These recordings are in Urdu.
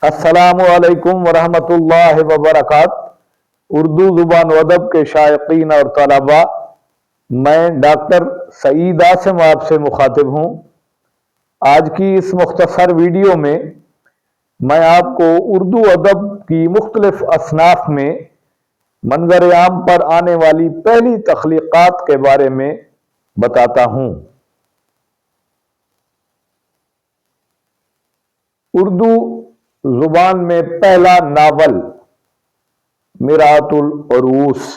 السلام علیکم ورحمۃ اللہ وبرکاتہ۔ اردو زبان و ادب کے شائقین اور طلباء، میں ڈاکٹر سعید عاصم آپ سے مخاطب ہوں۔ آج کی اس مختصر ویڈیو میں آپ کو اردو ادب کی مختلف اصناف میں منظر عام پر آنے والی پہلی تخلیقات کے بارے میں بتاتا ہوں۔ اردو زبان میں پہلا ناول مرآت العروس،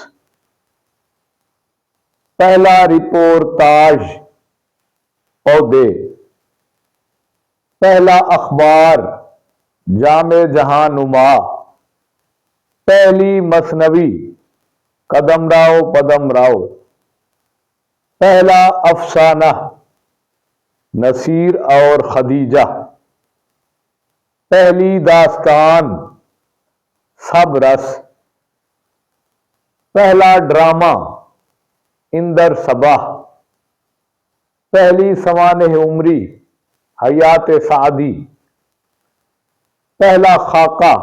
پہلا رپورتاج عہدے، پہلا اخبار جامع جہاں نما، پہلی مثنوی قدم راؤ پدم راؤ، پہلا افسانہ نصیر اور خدیجہ، پہلی داستان سب رس، پہلا ڈرامہ اندر صباح، پہلی سوانح عمری حیات سعدی، پہلا خاکہ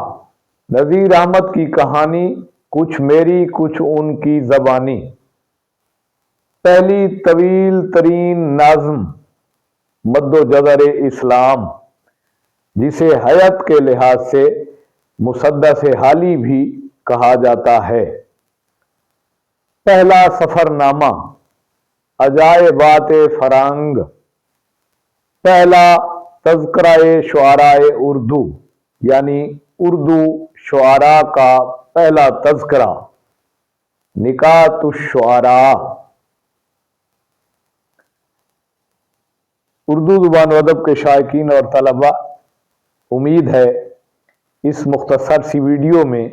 نذیر احمد کی کہانی کچھ میری کچھ ان کی زبانی، پہلی طویل ترین نظم مد و جزر اسلام، جسے حیات کے لحاظ سے مسدس حالی بھی کہا جاتا ہے، پہلا سفر نامہ عجائبات فرنگ، پہلا تذکرہ شعراء اردو یعنی اردو شعراء کا پہلا تذکرہ نکات الشعراء۔ اردو زبان و ادب کے شائقین اور طلباء، امید ہے اس مختصر سی ویڈیو میں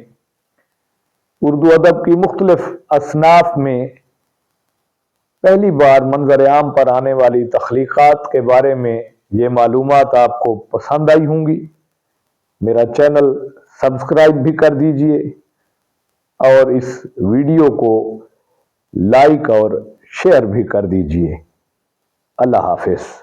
اردو ادب کی مختلف اصناف میں پہلی بار منظر عام پر آنے والی تخلیقات کے بارے میں یہ معلومات آپ کو پسند آئی ہوں گی۔ میرا چینل سبسکرائب بھی کر دیجئے اور اس ویڈیو کو لائک اور شیئر بھی کر دیجئے۔ اللہ حافظ۔